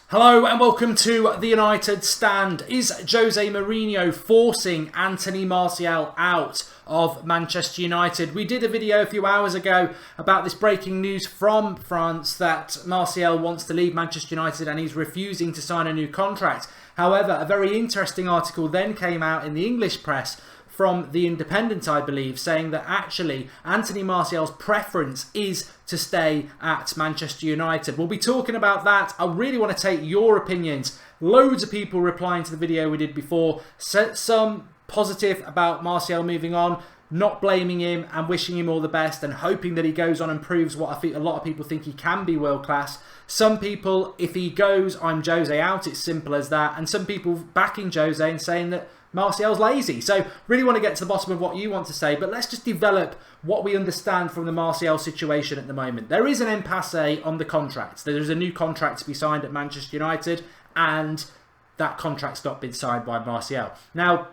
Hello and welcome to the United Stand. Is Jose Mourinho forcing Anthony Martial out of Manchester United? We did a video a few hours ago about this breaking news from France that Martial wants to leave Manchester United and he's refusing to sign a new contract. However, a very interesting article then came out in the English press from The Independent, I believe, saying that actually Anthony Martial's preference is to stay at Manchester United. We'll be talking about that. I really want to take your opinions. Loads of people replying to the video we did before. Some positive about Martial moving on, not blaming him and wishing him all the best and hoping that he goes on and proves what I think a lot of people think he can be world class. Some people, if he goes, I'm Jose out. It's simple as that. And some people backing Jose and saying that Martial's lazy. So really want to get to the bottom of what you want to say, but let's just develop what we understand from the Martial situation at the moment. There is an impasse on the contract. There is a new contract to be signed at Manchester United, and that contract's not been signed by Martial. Now,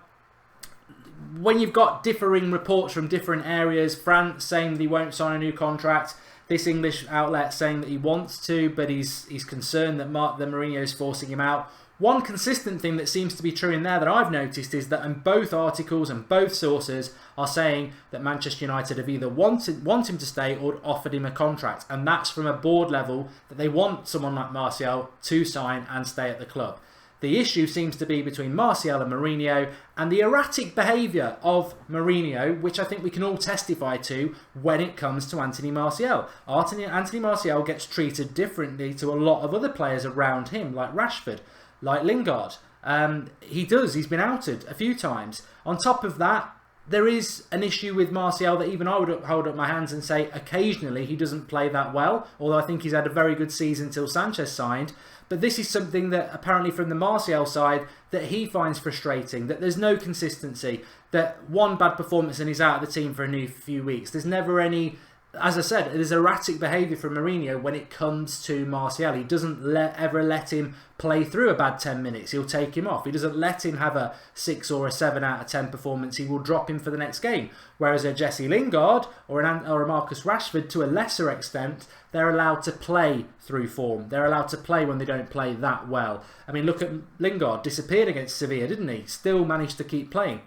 when you've got differing reports from different areas, France saying that he won't sign a new contract, this English outlet saying that he wants to, but he's concerned that Mourinho is forcing him out. One consistent thing that seems to be true in there that I've noticed is that in both articles and both sources are saying that Manchester United have either want him to stay or offered him a contract. And that's from a board level that they want someone like Martial to sign and stay at the club. The issue seems to be between Martial and Mourinho and the erratic behaviour of Mourinho, which I think we can all testify to when it comes to Anthony Martial. Anthony Martial gets treated differently to a lot of other players around him, like Rashford, like Lingard. He's been outed a few times. On top of that, there is an issue with Martial that even I would hold up my hands and say occasionally he doesn't play that well, although I think he's had a very good season till Sanchez signed. But this is something that apparently from the Martial side that he finds frustrating, that there's no consistency, that one bad performance and he's out of the team for a few weeks. There's never any... As I said, there's erratic behaviour from Mourinho when it comes to Martial. He doesn't ever let him play through a bad 10 minutes. He'll take him off. He doesn't let him have a 6 or a 7 out of 10 performance. He will drop him for the next game. Whereas a Jesse Lingard or a Marcus Rashford, to a lesser extent, they're allowed to play through form. They're allowed to play when they don't play that well. I mean, look at Lingard. Disappeared against Sevilla, didn't he? Still managed to keep playing.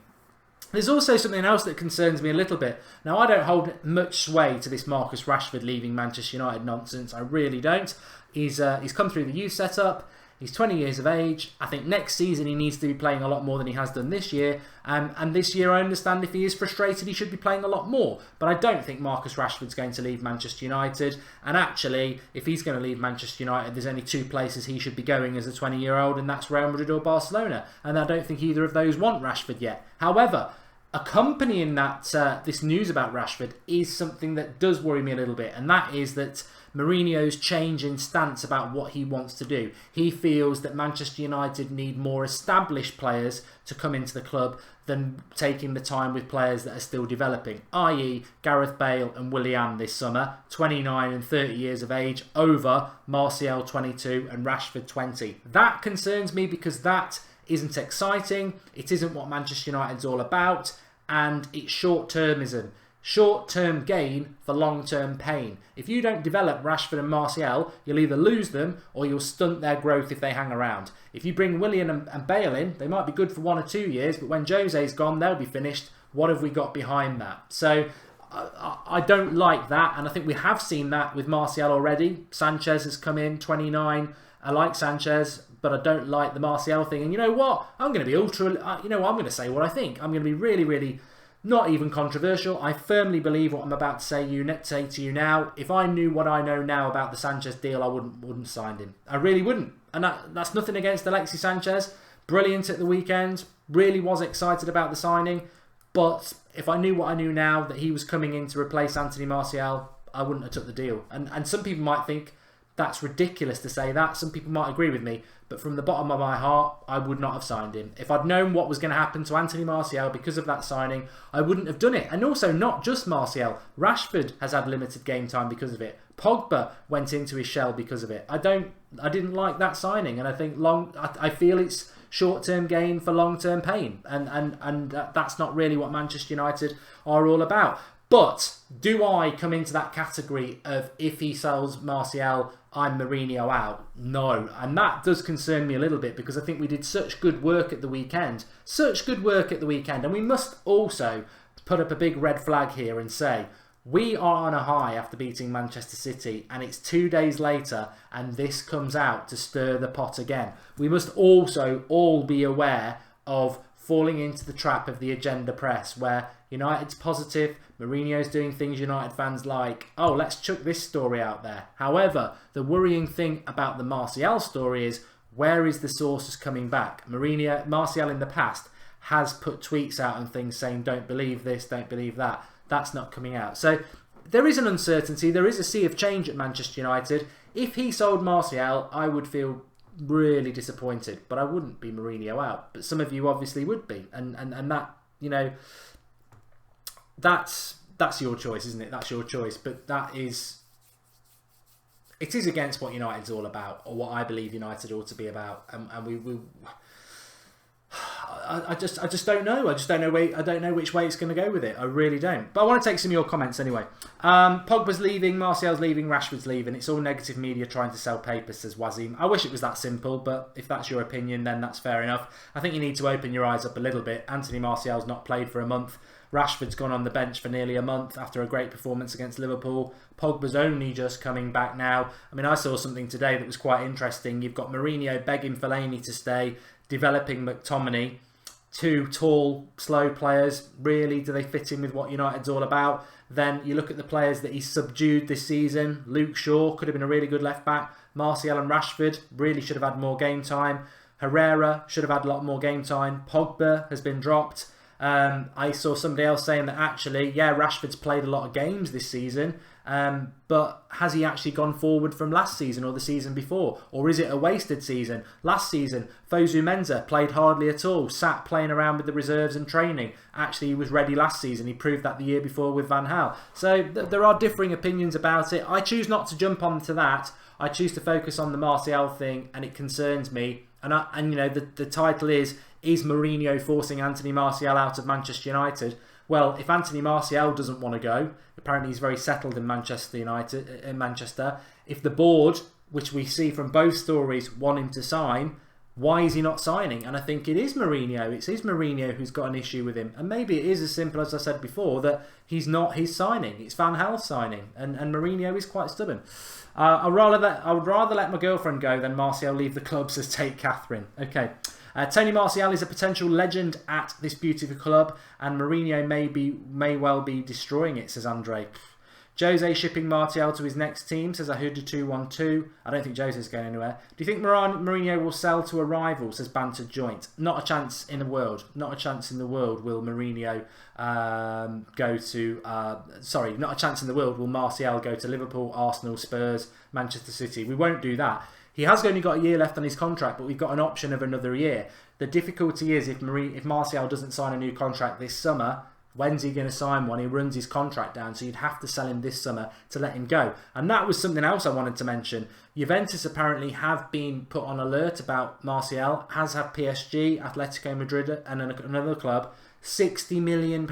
There's also something else that concerns me a little bit. Now, I don't hold much sway to this Marcus Rashford leaving Manchester United nonsense. I really don't. He's come through the youth setup. He's 20 years of age. I think next season he needs to be playing a lot more than he has done this year. And this year, I understand if he is frustrated, he should be playing a lot more. But I don't think Marcus Rashford's going to leave Manchester United. And actually, if he's going to leave Manchester United, there's only two places he should be going as a 20-year-old, and that's Real Madrid or Barcelona. And I don't think either of those want Rashford yet. However, accompanying that this news about Rashford is something that does worry me a little bit, and that is that Mourinho's change in stance about what he wants to do. He feels that Manchester United need more established players to come into the club than taking the time with players that are still developing, i.e. Gareth Bale and Willian this summer, 29 and 30 years of age, over Martial 22 and Rashford 20. That concerns me because that isn't exciting, it isn't what Manchester United's all about, and it's short-termism. Short-term gain for long-term pain. If you don't develop Rashford and Martial, you'll either lose them or you'll stunt their growth if they hang around. If you bring Willian and Bale in, they might be good for 1 or 2 years, but when Jose's gone, they'll be finished. What have we got behind that? So I don't like that, and I think we have seen that with Martial already. Sanchez has come in, 29. I like Sanchez, but I don't like the Martial thing. And you know what? I'm going to be I'm going to say what I think. I'm going to be really, really not even controversial. I firmly believe what I'm about to say to you now. If I knew what I know now about the Sanchez deal, I wouldn't sign him. I really wouldn't. And that's nothing against Alexis Sanchez. Brilliant at the weekend. Really was excited about the signing. But if I knew what I knew now, that he was coming in to replace Anthony Martial, I wouldn't have took the deal. And some people might think that's ridiculous to say that. Some people might agree with me. But from the bottom of my heart, I would not have signed him. If I'd known what was going to happen to Anthony Martial because of that signing, I wouldn't have done it. And also, not just Martial. Rashford has had limited game time because of it. Pogba went into his shell because of it. I didn't like that signing, and I think I feel it's short-term gain for long-term pain, and that's not really what Manchester United are all about. But do I come into that category of if he sells Martial, I'm Mourinho out. No. And that does concern me a little bit because I think we did such good work at the weekend. Such good work at the weekend. And we must also put up a big red flag here and say, we are on a high after beating Manchester City, and it's 2 days later and this comes out to stir the pot again. We must also all be aware of falling into the trap of the agenda press where United's positive, Mourinho's doing things United fans like. Oh, let's chuck this story out there. However, the worrying thing about the Martial story is, where is the sources coming back? Martial in the past has put tweets out and things saying, don't believe this, don't believe that. That's not coming out. So there is an uncertainty. There is a sea of change at Manchester United. If he sold Martial, I would feel really disappointed, but I wouldn't be Mourinho out. But some of you obviously would be, and that, you know, that's your choice, isn't it? That's your choice. But it is against what United's all about, or what I believe United ought to be about, and I just don't know. I don't know which way it's going to go with it. I really don't. But I want to take some of your comments anyway. Pogba's leaving, Martial's leaving, Rashford's leaving. It's all negative media trying to sell papers, says Wazim. I wish it was that simple, but if that's your opinion, then that's fair enough. I think you need to open your eyes up a little bit. Anthony Martial's not played for a month. Rashford's gone on the bench for nearly a month after a great performance against Liverpool. Pogba's only just coming back now. I mean, I saw something today that was quite interesting. You've got Mourinho begging Fellaini to stay, developing McTominay. Two tall, slow players. Really, do they fit in with what United's all about? Then you look at the players that he's subdued this season. Luke Shaw could have been a really good left back. Martial and Rashford really should have had more game time. Herrera should have had a lot more game time. Pogba has been dropped. I saw somebody else saying that actually, yeah, Rashford's played a lot of games this season, but has he actually gone forward from last season or the season before? Or is it a wasted season? Last season, Fosu Mensah played hardly at all, sat playing around with the reserves and training. Actually, he was ready last season. He proved that the year before with Van Gaal. So there are differing opinions about it. I choose not to jump onto that. I choose to focus on the Martial thing, and it concerns me. And you know, the title is Mourinho forcing Anthony Martial out of Manchester United? Well, if Anthony Martial doesn't want to go, apparently he's very settled in Manchester United. If the board, which we see from both stories, want him to sign, why is he not signing? And I think it is Mourinho. It's Mourinho who's got an issue with him. And maybe it is as simple as I said before, that he's not his signing. It's Van Gaal signing. And Mourinho is quite stubborn. I would rather let my girlfriend go than Martial leave the club, says Tate Catherine. Okay. Tony Martial is a potential legend at this beautiful club, and Mourinho may well be destroying it, says Andre. Jose shipping Martial to his next team, says Ahuda212. I don't think Jose's going anywhere. Do you think Mourinho will sell to a rival, says Banter Joint? Not a chance in the world. Not a chance in the world will Mourinho go to... not a chance in the world will Martial go to Liverpool, Arsenal, Spurs, Manchester City. We won't do that. He has only got a year left on his contract, but we've got an option of another year. The difficulty is if Martial doesn't sign a new contract this summer, when's he going to sign one? He runs his contract down, so you'd have to sell him this summer to let him go. And that was something else I wanted to mention. Juventus apparently have been put on alert about Martial, as have PSG, Atletico Madrid and another club. £60 million.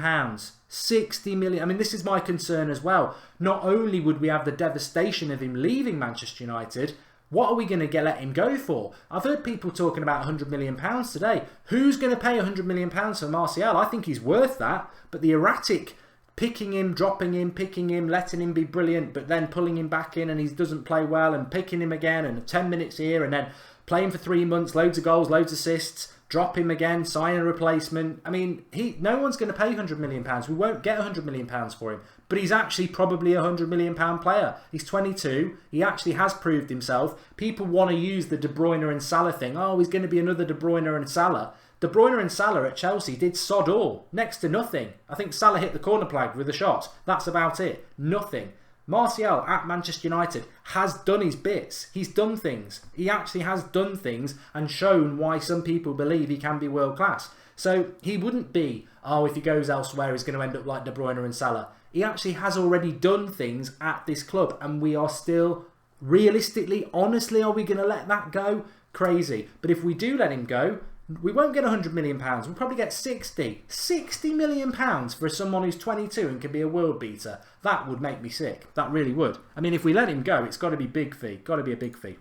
60 million. I mean, this is my concern as well. Not only would we have the devastation of him leaving Manchester United, what are we going to let him go for? I've heard people talking about £100 million today. Who's going to pay £100 million for Martial? I think he's worth that. But the erratic picking him, dropping him, picking him, letting him be brilliant, but then pulling him back in and he doesn't play well, and picking him again, and 10 minutes here, and then playing for 3 months, loads of goals, loads of assists, drop him again, sign a replacement. I mean, no one's going to pay £100 million. We won't get £100 million for him. But he's actually probably a £100 million player. He's 22. He actually has proved himself. People want to use the De Bruyne and Salah thing. Oh, he's going to be another De Bruyne and Salah. De Bruyne and Salah at Chelsea did sod all. Next to nothing. I think Salah hit the corner flag with a shot. That's about it. Nothing. Martial at Manchester United has done his bits. He's done things. He actually has done things and shown why some people believe he can be world class. So he wouldn't be, if he goes elsewhere, he's going to end up like De Bruyne and Salah. He actually has already done things at this club, and we are still, realistically, honestly, are we going to let that go? Crazy. But if we do let him go, We won't get £100 million. We'll probably get £60 million for someone who's 22 and can be a world beater. That would make me sick. That really would. I mean, if we let him go, it's got to be big fee. Got to be a big fee.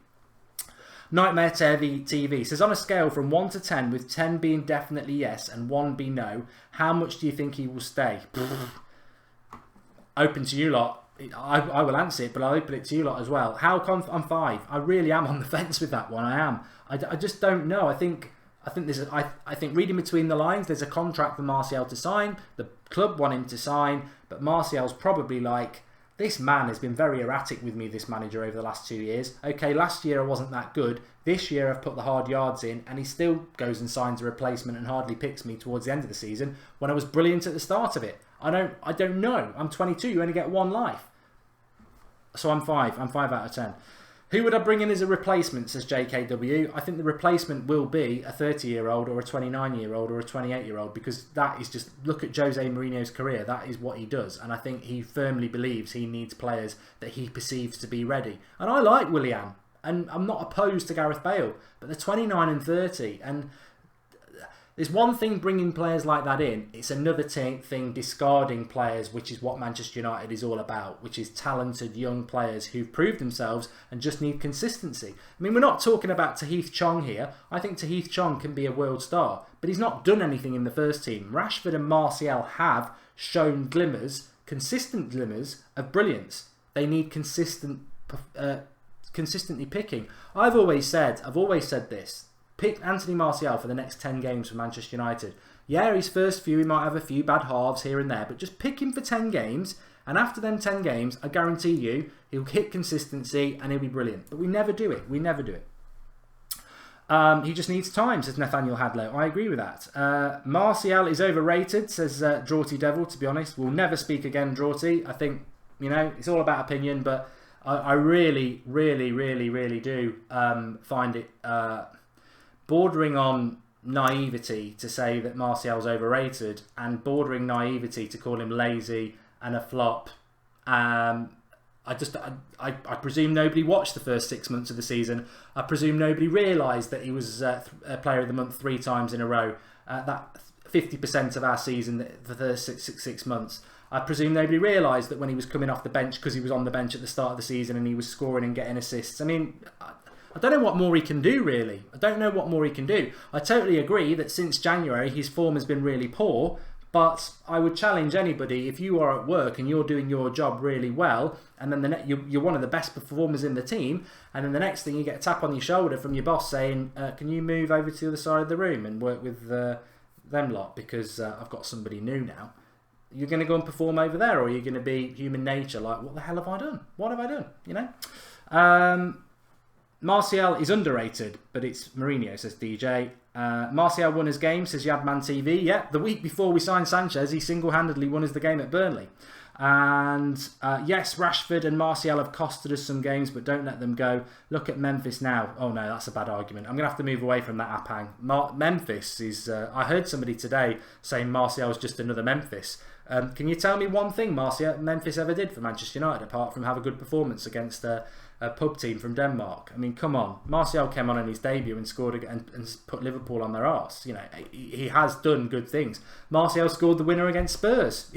Nightmare TV says, on a scale from 1 to 10, with 10 being definitely yes and 1 be no, how much do you think he will stay? Open to you lot. I will answer it, but I'll open it to you lot as well. I'm 5. I really am on the fence with that one. I am. I just don't know. I think reading between the lines, there's a contract for Martial to sign. The club want him to sign, but Martial's probably like, this man has been very erratic with me, this manager, over the last 2 years. Okay, last year I wasn't that good. This year I've put the hard yards in, and he still goes and signs a replacement and hardly picks me towards the end of the season when I was brilliant at the start of it. I don't know. I'm 22. You only get one life. So I'm 5. I'm 5 out of 10. Who would I bring in as a replacement, says JKW? I think the replacement will be a 30-year-old or a 29-year-old or a 28-year-old, because that is just, look at Jose Mourinho's career. That is what he does. And I think he firmly believes he needs players that he perceives to be ready. And I like Willian. And I'm not opposed to Gareth Bale. But they're 29 and 30. And there's one thing bringing players like that in. It's another thing discarding players, which is what Manchester United is all about, which is talented young players who've proved themselves and just need consistency. I mean, we're not talking about Tahith Chong here. I think Tahith Chong can be a world star, but he's not done anything in the first team. Rashford and Martial have shown glimmers, consistent glimmers of brilliance. They need consistently picking. I've always said this. Pick Anthony Martial for the next 10 games for Manchester United. Yeah, his first few, he might have a few bad halves here and there, but just pick him for 10 games, and after them 10 games, I guarantee you, he'll hit consistency and he'll be brilliant. But we never do it. We never do it. He just needs time, says Nathaniel Hadlow. I agree with that. Martial is overrated, says Draughty Devil, to be honest. We'll never speak again, Draughty. I think, you know, it's all about opinion, but I really, really, really, really do find it bordering on naivety to say that Martial's overrated, and bordering naivety to call him lazy and a flop. I presume nobody watched the first 6 months of the season. I presume nobody realised that he was a player of the month 3 times in a row. That 50% of our season for the first six months. I presume nobody realised that when he was coming off the bench, because he was on the bench at the start of the season and he was scoring and getting assists. I mean, I don't know what more he can do, really. I don't know what more he can do. I totally agree that since January his form has been really poor, but I would challenge anybody, if you are at work and you're doing your job really well, and then you're one of the best performers in the team, and then the next thing you get a tap on your shoulder from your boss saying, can you move over to the other side of the room and work with them lot, because I've got somebody new now. You're going to go and perform over there, or are you going to be human nature, like, what the hell have I done? What have I done? You know? Martial is underrated, but it's Mourinho, says DJ. Martial won his game, says Yadman TV. Yeah, the week before we signed Sanchez, he single-handedly won us the game at Burnley. And yes, Rashford and Martial have costed us some games, but don't let them go. Look at Memphis now. Oh no, that's a bad argument. I'm going to have to move away from that Apang. Memphis is... I heard somebody today saying Martial is just another Memphis. Can you tell me one thing Memphis ever did for Manchester United, apart from have a good performance against a pub team from Denmark? I mean, come on. Martial came on in his debut and scored and put Liverpool on their arse. You know, he has done good things. Martial scored the winner against Spurs.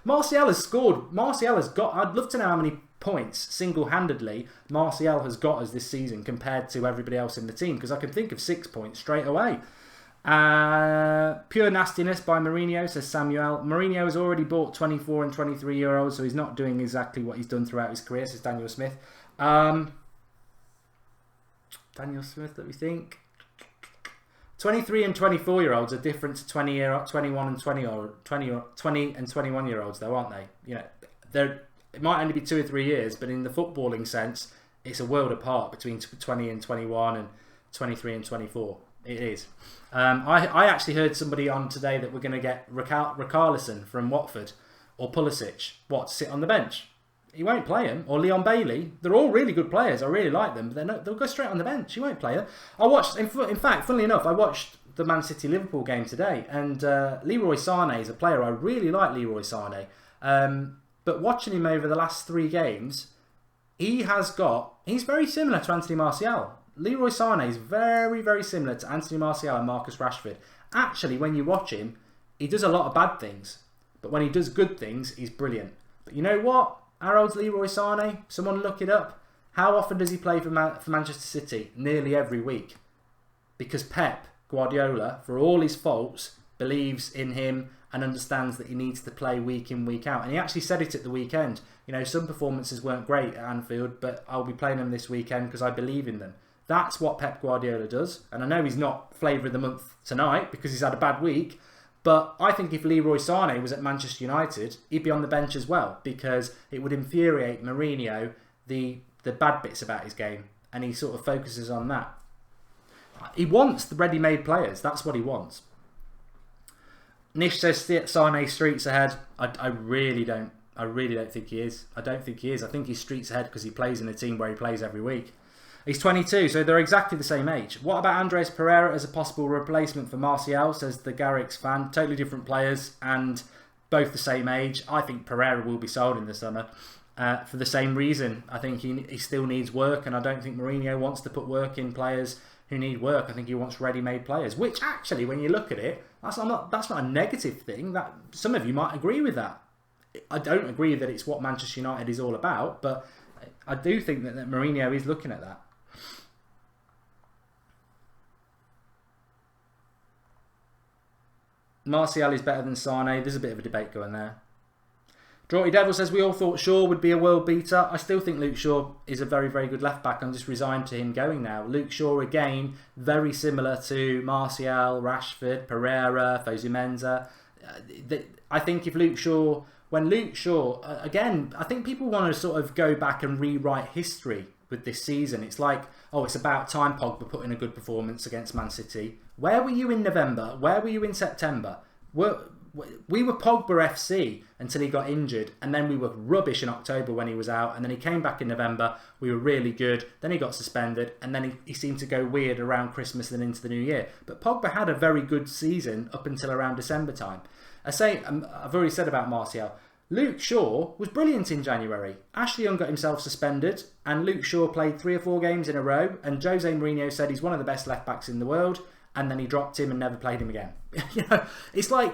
Martial has scored. Martial has got... I'd love to know how many points single-handedly Martial has got us this season compared to everybody else in the team, because I can think of 6 points straight away. Pure nastiness by Mourinho, says Samuel. Mourinho has already bought 24 and 23-year-olds, so he's not doing exactly what he's done throughout his career, says Daniel Smith. Daniel Smith, let me think. 23 and 24-year-olds are different to 21 and 20 and 21-year-olds, though, aren't they? You know, it might only be 2 or 3 years, but in the footballing sense, it's a world apart between 20 and 21 and 23 and 24. It is. I actually heard somebody on today that we're going to get Richarlison from Watford, or Pulisic, to sit on the bench. He won't play him. Or Leon Bailey. They're all really good players. I really like them, but they'll go straight on the bench. He won't play them. In fact, funnily enough, I watched the Man City Liverpool game today, and Leroy Sané is a player. I really like Leroy Sané. But watching him over the last 3 games, he's very similar to Anthony Martial. Leroy Sané is very, very similar to Anthony Martial and Marcus Rashford. Actually, when you watch him, he does a lot of bad things. But when he does good things, he's brilliant. But you know what? How old's Leroy Sané? Someone look it up. How often does he play for Manchester City? Nearly every week. Because Pep Guardiola, for all his faults, believes in him and understands that he needs to play week in, week out. And he actually said it at the weekend. You know, some performances weren't great at Anfield, but I'll be playing them this weekend because I believe in them. That's what Pep Guardiola does. And I know he's not flavour of the month tonight because he's had a bad week. But I think if Leroy Sané was at Manchester United, he'd be on the bench as well, because it would infuriate Mourinho the bad bits about his game, and he sort of focuses on that. He wants the ready-made players. That's what he wants. Nish says Sané streets ahead. I really don't think he is. I don't think he is. I think he's streets ahead because he plays in a team where he plays every week. He's 22, so they're exactly the same age. What about Andres Pereira as a possible replacement for Martial, says the Garrix fan. Totally different players and both the same age. I think Pereira will be sold in the summer for the same reason. I think he still needs work, and I don't think Mourinho wants to put work in players who need work. I think he wants ready-made players, which actually, when you look at it, that's not a negative thing. That some of you might agree with that. I don't agree that it's what Manchester United is all about, but I do think that Mourinho is looking at that. Martial is better than Sané. There's a bit of a debate going there. Draughty Devil says, we all thought Shaw would be a world beater. I still think Luke Shaw is a very, very good left back. I'm just resigned to him going now. Luke Shaw, again, very similar to Martial, Rashford, Pereira, Fosu Mensah. I think if Luke Shaw... When Luke Shaw... Again, I think people want to sort of go back and rewrite history with this season. It's like, oh, it's about time Pogba put in a good performance against Man City. Where were you in November? Where were you in September? We were Pogba FC until he got injured, and then we were rubbish in October when he was out, and then he came back in November. We were really good. Then he got suspended, and then he seemed to go weird around Christmas and into the new year. But Pogba had a very good season up until around December time. I've already said about Martial. Luke Shaw was brilliant in January. Ashley Young got himself suspended, and Luke Shaw played 3 or 4 games in a row, and Jose Mourinho said he's one of the best left backs in the world, and then he dropped him and never played him again. You know, it's like,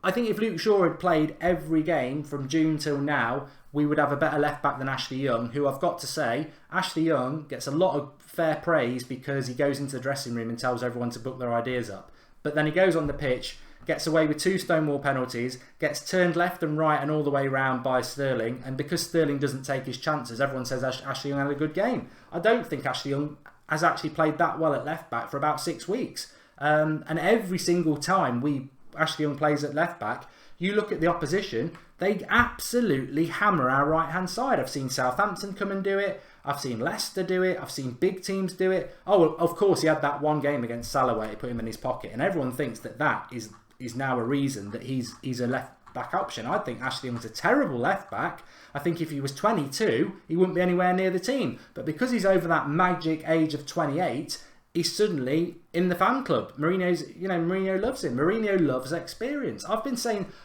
I think if Luke Shaw had played every game from June till now, we would have a better left back than Ashley Young, who I've got to say, Ashley Young gets a lot of fair praise because he goes into the dressing room and tells everyone to book their ideas up. But then he goes on the pitch, gets away with 2 Stonewall penalties, gets turned left and right and all the way round by Sterling, and because Sterling doesn't take his chances, everyone says Ashley Young had a good game. I don't think Ashley Young has actually played that well at left back for about 6 weeks. And every single time Ashley Young plays at left back, you look at the opposition, they absolutely hammer our right hand side. I've seen Southampton come and do it. I've seen Leicester do it. I've seen big teams do it. Oh, well, of course, he had that one game against Salah where he put him in his pocket, and everyone thinks that is now a reason that he's a left back option. I think Ashley Young's a terrible left back. I think if he was 22, he wouldn't be anywhere near the team. But because he's over that magic age of 28, he's suddenly in the fan club. Mourinho loves him. Mourinho loves experience.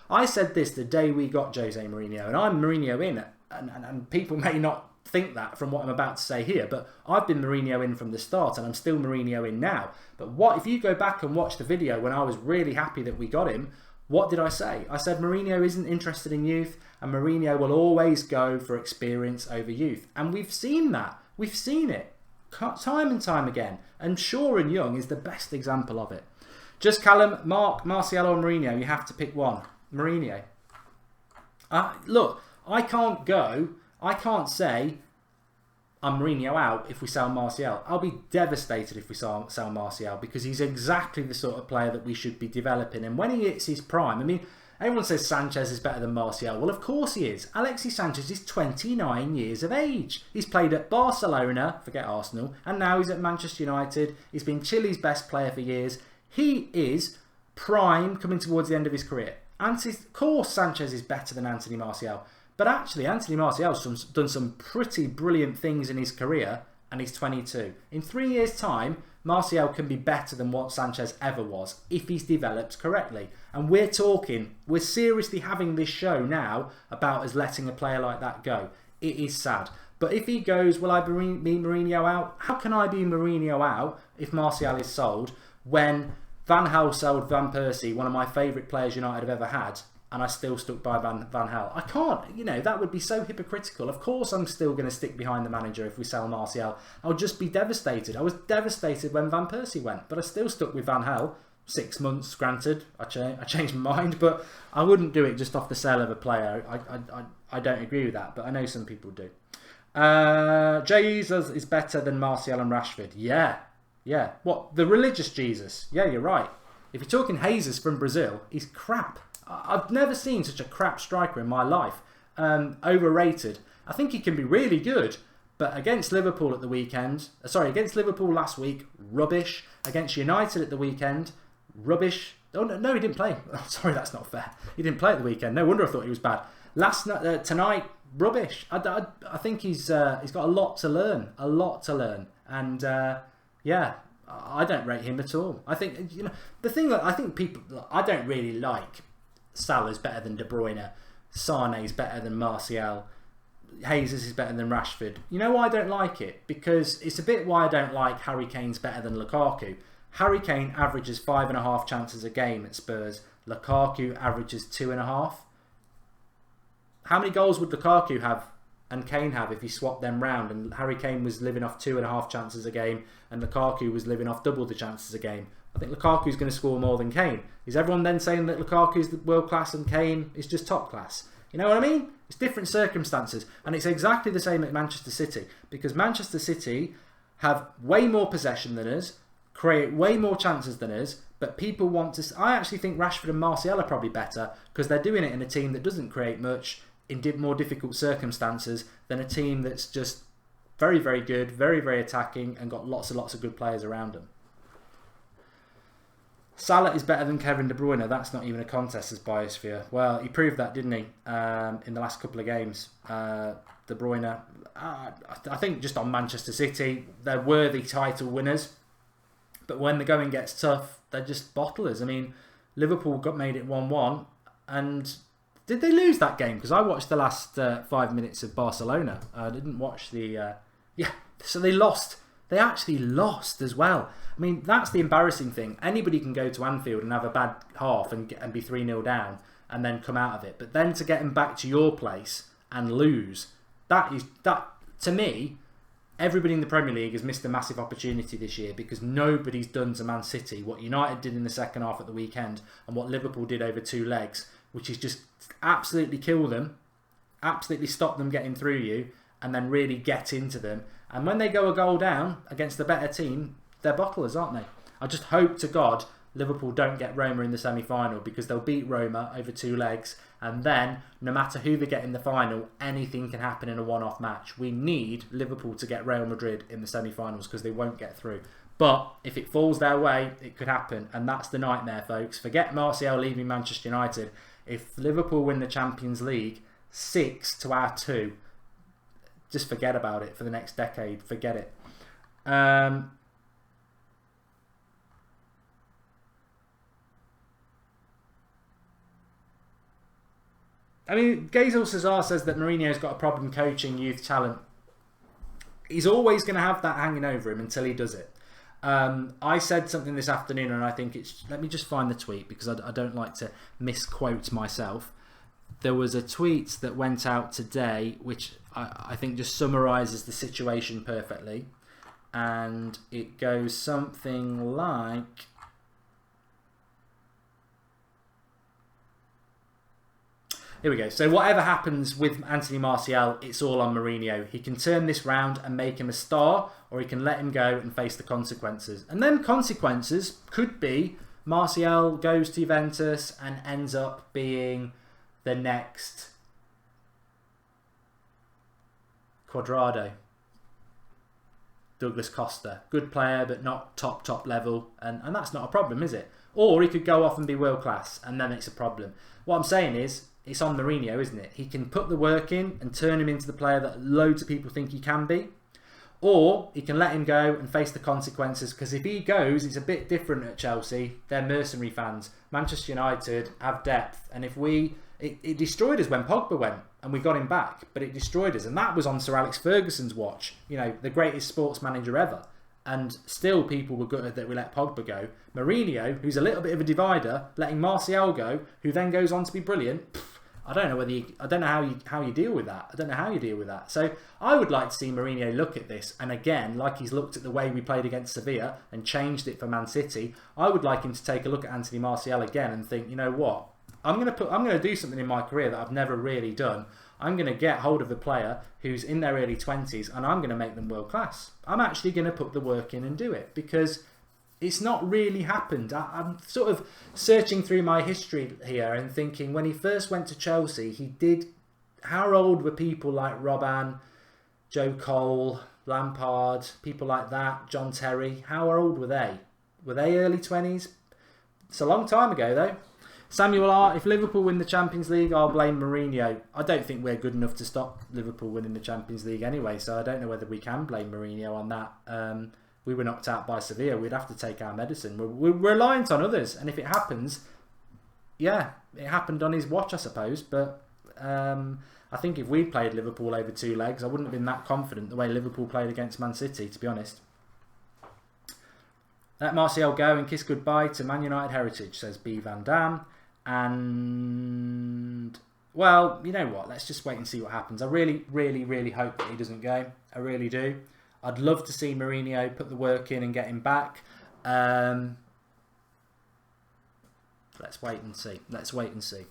I said this the day we got Jose Mourinho, and I'm Mourinho in, and people may not think that from what I'm about to say here, but I've been Mourinho in from the start, and I'm still Mourinho in now. But what if you go back and watch the video when I was really happy that we got him? What did I say? I said Mourinho isn't interested in youth, and Mourinho will always go for experience over youth. And we've seen that. We've seen it time and time again. And Shaw and Young is the best example of it. Just Callum, Mark, Martial or Mourinho, you have to pick one. Mourinho. Look, I can't say I'm Mourinho out if we sell Martial. I'll be devastated if we sell Martial, because he's exactly the sort of player that we should be developing. And when he hits his prime, I mean, everyone says Sanchez is better than Martial. Well, of course he is. Alexis Sanchez is 29 years of age. He's played at Barcelona, forget Arsenal, and now he's at Manchester United. He's been Chile's best player for years. He is prime coming towards the end of his career. Of course Sanchez is better than Anthony Martial. But actually, Anthony Martial's done some pretty brilliant things in his career, and he's 22. In 3 years' time, Martial can be better than what Sanchez ever was, if he's developed correctly. And we're seriously having this show now about us letting a player like that go. It is sad. But if he goes, will I be Mourinho out? How can I be Mourinho out if Martial is sold when Van Gaal sold Van Persie, one of my favourite players United have ever had, and I still stuck by Van Gaal? I can't, that would be so hypocritical. Of course I'm still going to stick behind the manager if we sell Martial. I'll just be devastated. I was devastated when Van Persie went, but I still stuck with Van Gaal. 6 months, granted, I changed my mind, but I wouldn't do it just off the sale of a player. I don't agree with that, but I know some people do. Jesus is better than Martial and Rashford. Yeah. What? The religious Jesus? Yeah, you're right. If you're talking Jesus from Brazil, he's crap. I've never seen such a crap striker in my life. Overrated. I think he can be really good, but against Liverpool at the weekend, against Liverpool last week, rubbish. Against United at the weekend, rubbish. Oh no, he didn't play. Oh, sorry, that's not fair. He didn't play at the weekend. No wonder I thought he was bad. Last night, tonight, rubbish. I think he's got a lot to learn. And yeah, I don't rate him at all. I think the thing that I think people, I don't really like. Salah's better than De Bruyne. Sane's better than Martial. Jesus is better than Rashford. You know why I don't like it? Because it's a bit why I don't like Harry Kane's better than Lukaku. Harry Kane averages 5.5 chances a game at Spurs. Lukaku averages 2.5. How many goals would Lukaku have and Kane have if he swapped them round and Harry Kane was living off 2.5 chances a game and Lukaku was living off double the chances a game? I think Lukaku's going to score more than Kane. Is everyone then saying that Lukaku's world class and Kane is just top class? You know what I mean? It's different circumstances, and it's exactly the same at Manchester City, because Manchester City have way more possession than us, create way more chances than us, but people want to... I actually think Rashford and Martial are probably better because they're doing it in a team that doesn't create much in more difficult circumstances than a team that's just very, very good, very, very attacking and got lots and lots of good players around them. Salah is better than Kevin De Bruyne. That's not even a contest as Biosphere. Well, he proved that, didn't he, in the last couple of games. De Bruyne, I think just on Manchester City, they're worthy title winners. But when the going gets tough, they're just bottlers. I mean, Liverpool made it 1-1. And did they lose that game? Because I watched the last 5 minutes of Barcelona. I didn't watch the... Yeah, so they lost. They actually lost as well. I mean, that's the embarrassing thing. Anybody can go to Anfield and have a bad half and be 3-0 down and then come out of it. But then to get them back to your place and lose, that to me, everybody in the Premier League has missed a massive opportunity this year because nobody's done to Man City what United did in the second half at the weekend and what Liverpool did over 2 legs, which is just absolutely kill them, absolutely stop them getting through you, and then really get into them. And when they go a goal down against the better team, they're bottlers, aren't they? I just hope to God Liverpool don't get Roma in the semi-final, because they'll beat Roma over 2 legs, and then no matter who they get in the final, anything can happen in a one-off match. We need Liverpool to get Real Madrid in the semi-finals because they won't get through. But if it falls their way, it could happen, and that's the nightmare, folks. Forget Martial leaving Manchester United. If Liverpool win the Champions League 6 to our 2, just forget about it for the next decade. Forget it. I mean, Gazel Cesar says that Mourinho's got a problem coaching youth talent. He's always going to have that hanging over him until he does it. I said something this afternoon, and I think it's... Let me just find the tweet, because I don't like to misquote myself. There was a tweet that went out today, which I think just summarises the situation perfectly. And it goes something like... Here we go. So whatever happens with Anthony Martial, it's all on Mourinho. He can turn this round and make him a star, or he can let him go and face the consequences. And then consequences could be Martial goes to Juventus and ends up being the next Cuadrado. Douglas Costa. Good player, but not top level. And that's not a problem, is it? Or he could go off and be world class, and then it's a problem. What I'm saying is, it's on Mourinho, isn't it? He can put the work in and turn him into the player that loads of people think he can be. Or he can let him go and face the consequences, because if he goes, it's a bit different at Chelsea. They're mercenary fans. Manchester United have depth. And if we It destroyed us when Pogba went and we got him back, but it destroyed us. And that was on Sir Alex Ferguson's watch, you know, the greatest sports manager ever. And still people were gutted that we let Pogba go. Mourinho, who's a little bit of a divider, letting Martial go, who then goes on to be brilliant. I don't know whether I don't know how you deal with that. I don't know how you deal with that. So I would like to see Mourinho look at this, and again, like he's looked at the way we played against Sevilla and changed it for Man City, I would like him to take a look at Anthony Martial again and think, you know what, I'm going to do something in my career that I've never really done. I'm going to get hold of a player who's in their early 20s and I'm going to make them world class. I'm actually going to put the work in and do it, because it's not really happened. I'm sort of searching through my history here and thinking, when he first went to Chelsea, he did... How old were people like Robben, Joe Cole, Lampard, people like that, John Terry? How old were they? Were they early 20s? It's a long time ago, though. Samuel R, if Liverpool win the Champions League, I'll blame Mourinho. I don't think we're good enough to stop Liverpool winning the Champions League anyway, so I don't know whether we can blame Mourinho on that. We were knocked out by Sevilla. We'd have to take our medicine. We're reliant on others, and if it happens, yeah, it happened on his watch, I suppose. But I think if we played Liverpool over 2 legs, I wouldn't have been that confident the way Liverpool played against Man City, to be honest. Let Martial go and kiss goodbye to Man United heritage, says B. Van Dam. And, well, you know what? Let's just wait and see what happens. I really, really, really hope that he doesn't go. I really do. I'd love to see Mourinho put the work in and get him back. Let's wait and see. Let's wait and see.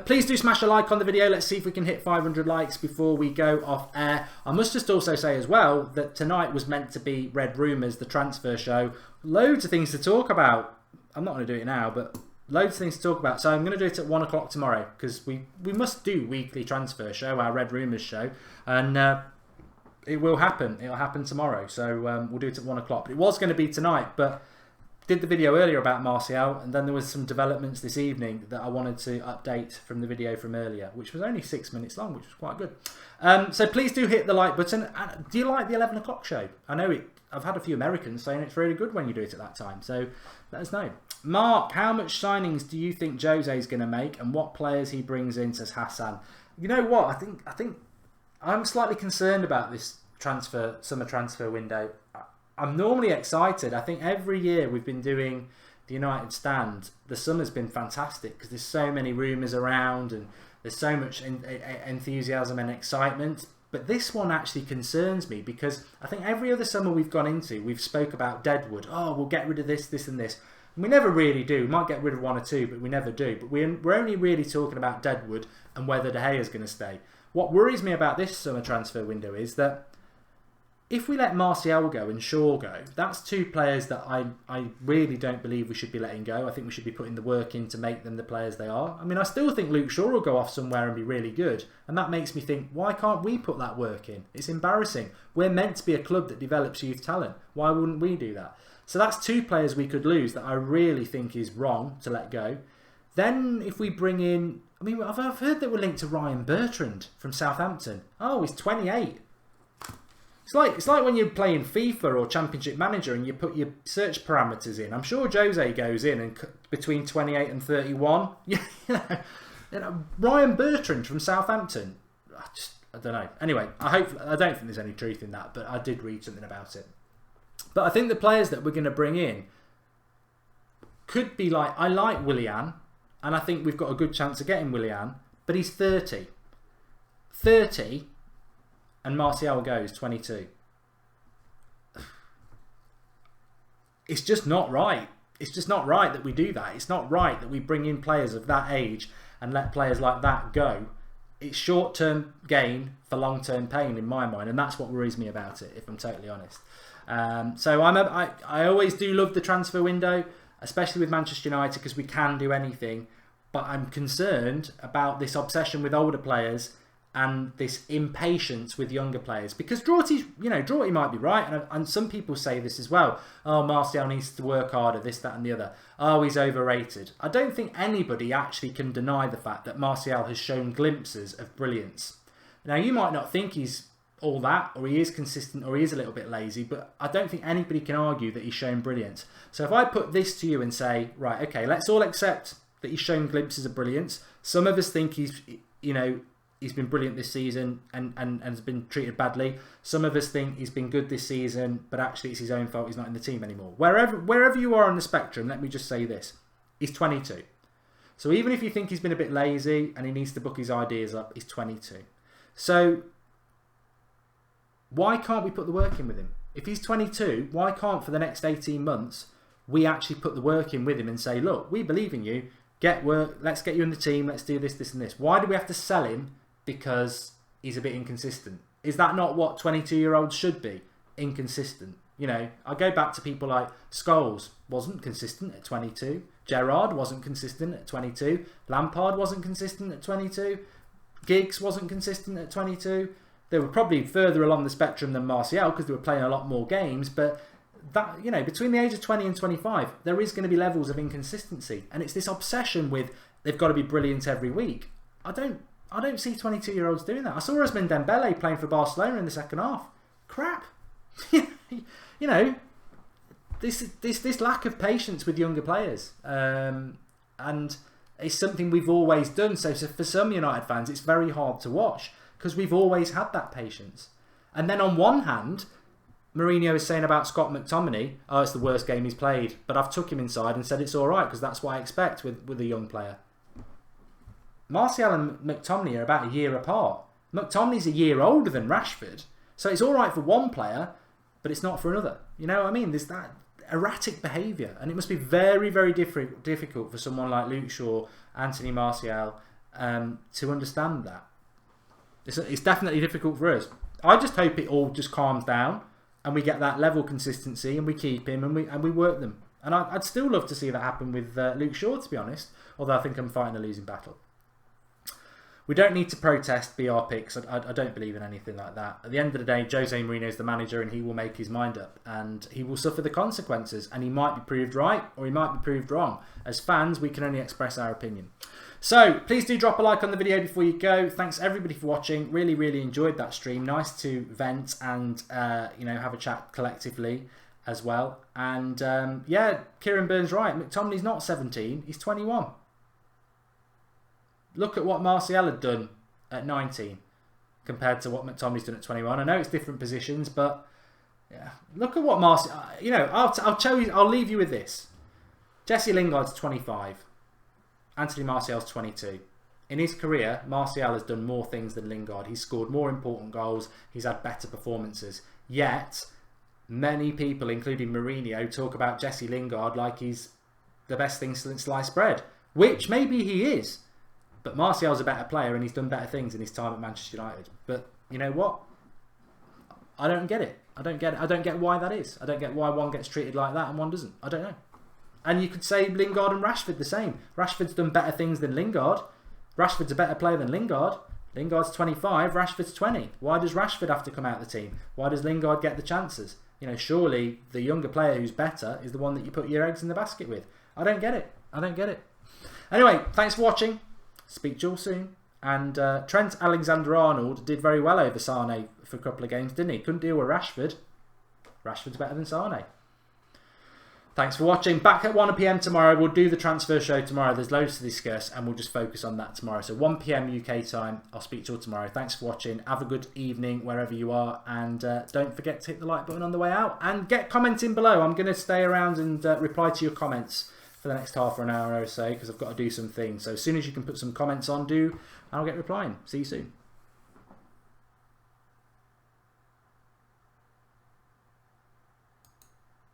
Please do smash a like on the video. Let's see if we can hit 500 likes before we go off air. I must just also say as well that tonight was meant to be Red Rumours, the transfer show. Loads of things to talk about. I'm not going to do it now, but loads of things to talk about. So I'm going to do it at 1 o'clock tomorrow, because we must do weekly transfer show, our Red Rumours show. And it will happen. It'll happen tomorrow. So we'll do it at 1 o'clock. But it was going to be tonight, but did the video earlier about Martial, and then there was some developments this evening that I wanted to update from the video from earlier, which was only 6 minutes long, which was quite good. So please do hit the like button. Do you like the 11 o'clock show? I know I've had a few Americans saying it's really good when you do it at that time, so let us know. Mark, how much signings do you think Jose is going to make, and what players he brings in, says Hassan? You know what? I think I'm slightly concerned about this summer transfer window. I'm normally excited. I think every year we've been doing the United Stand, the summer's been fantastic because there's so many rumours around and there's so much enthusiasm and excitement. But this one actually concerns me, because I think every other summer we've gone into, we've spoke about Deadwood. Oh, we'll get rid of this, this and this. And we never really do. We might get rid of 1 or 2, but we never do. But we're only really talking about Deadwood and whether De Gea is going to stay. What worries me about this summer transfer window is that if we let Martial go and Shaw go, that's 2 players that I really don't believe we should be letting go. I think we should be putting the work in to make them the players they are. I mean, I still think Luke Shaw will go off somewhere and be really good. And that makes me think, why can't we put that work in? It's embarrassing. We're meant to be a club that develops youth talent. Why wouldn't we do that? So that's 2 players we could lose that I really think is wrong to let go. Then if we bring in... I mean, I've heard that we're linked to Ryan Bertrand from Southampton. Oh, he's 28. It's like when you're playing FIFA or Championship Manager and you put your search parameters in. I'm sure Jose goes in and between 28 and 31. You know, Ryan Bertrand from Southampton. I don't know. Anyway, I don't think there's any truth in that, but I did read something about it. But I think the players that we're going to bring in could be like... I like Willian, and I think we've got a good chance of getting Willian, but he's 30. 30... and Martial goes 22. It's just not right. It's just not right that we do that. It's not right that we bring in players of that age and let players like that go. It's short-term gain for long-term pain in my mind, and that's what worries me about it, if I'm totally honest. So I always do love the transfer window, especially with Manchester United, because we can do anything. But I'm concerned about this obsession with older players and this impatience with younger players, because Draughty might be right, and some people say this as well. Oh, Martial needs to work harder, this, that and the other. Oh, he's overrated. I don't think anybody actually can deny the fact that Martial has shown glimpses of brilliance. Now, you might not think he's all that, or he is consistent, or he is a little bit lazy, but I don't think anybody can argue that he's shown brilliance. So if I put this to you and say, right, okay, let's all accept that he's shown glimpses of brilliance, Some of us think he's been brilliant this season and has been treated badly. Some of us think he's been good this season, but actually it's his own fault he's not in the team anymore. Wherever you are on the spectrum, let me just say this. He's 22. So even if you think he's been a bit lazy and he needs to book his ideas up, he's 22. So why can't we put the work in with him? If he's 22, why can't for the next 18 months we actually put the work in with him and say, look, we believe in you, get work, let's get you in the team, let's do this, this and this. Why do we have to sell him because he's a bit inconsistent? Is that not what 22-year-olds should be? Inconsistent. You know, I go back to people like Scholes, wasn't consistent at 22. Gerrard wasn't consistent at 22. Lampard wasn't consistent at 22. Giggs wasn't consistent at 22. They were probably further along the spectrum than Martial because they were playing a lot more games, but that, you know, between the age of 20 and 25, there is going to be levels of inconsistency, and it's this obsession with they've got to be brilliant every week. I don't see 22-year-olds doing that. I saw Ousmane Dembele playing for Barcelona in the second half. Crap. You know, this lack of patience with younger players, and it's something we've always done. So for some United fans, it's very hard to watch because we've always had that patience. And then on one hand, Mourinho is saying about Scott McTominay, oh, it's the worst game he's played, but I've took him inside and said it's all right because that's what I expect with a young player. Martial and McTominay are about a year apart. McTominay's a year older than Rashford, so it's all right for one player, but it's not for another. You know what I mean? There's that erratic behaviour, and it must be very, very difficult for someone like Luke Shaw, Anthony Martial, to understand that. It's definitely difficult for us. I just hope it all just calms down and we get that level consistency and we keep him and we work them. And I'd still love to see that happen with Luke Shaw, to be honest, although I think I'm fighting a losing battle. We don't need to protest BR picks. I don't believe in anything like that. At the end of the day, Jose Mourinho is the manager and he will make his mind up and he will suffer the consequences, and he might be proved right or he might be proved wrong. As fans, we can only express our opinion. So please do drop a like on the video before you go. Thanks everybody for watching. Really, really enjoyed that stream. Nice to vent and have a chat collectively as well. And yeah, Kieran Burns right. McTominay's not 17. He's 21. Look at what Martial had done at 19 compared to what McTominay's done at 21. I know it's different positions, but yeah, look at what Martial. I'll leave you with this. Jesse Lingard's 25. Anthony Martial's 22. In his career, Martial has done more things than Lingard. He's scored more important goals. He's had better performances. Yet, many people, including Mourinho, talk about Jesse Lingard like he's the best thing since sliced bread, which maybe he is. But Martial's a better player and he's done better things in his time at Manchester United. But you know what? I don't get it. I don't get it. I don't get why that is. I don't get why one gets treated like that and one doesn't. I don't know. And you could say Lingard and Rashford the same. Rashford's done better things than Lingard. Rashford's a better player than Lingard. Lingard's 25, Rashford's 20. Why does Rashford have to come out of the team? Why does Lingard get the chances? You know, surely the younger player who's better is the one that you put your eggs in the basket with. I don't get it. I don't get it. Anyway, thanks for watching. Speak to you all soon. And Trent Alexander-Arnold did very well over Sane for a couple of games, didn't he? Couldn't deal with Rashford. Rashford's better than Sane. Thanks for watching. Back at 1 PM tomorrow. We'll do the transfer show tomorrow. There's loads to discuss and we'll just focus on that tomorrow. So 1 PM UK time. I'll speak to you all tomorrow. Thanks for watching. Have a good evening wherever you are. And don't forget to hit the like button on the way out. And get commenting below. I'm going to stay around and reply to your comments for the next half an hour or so because I've got to do some things. So as soon as you can put some comments on, I'll get replying. See you soon.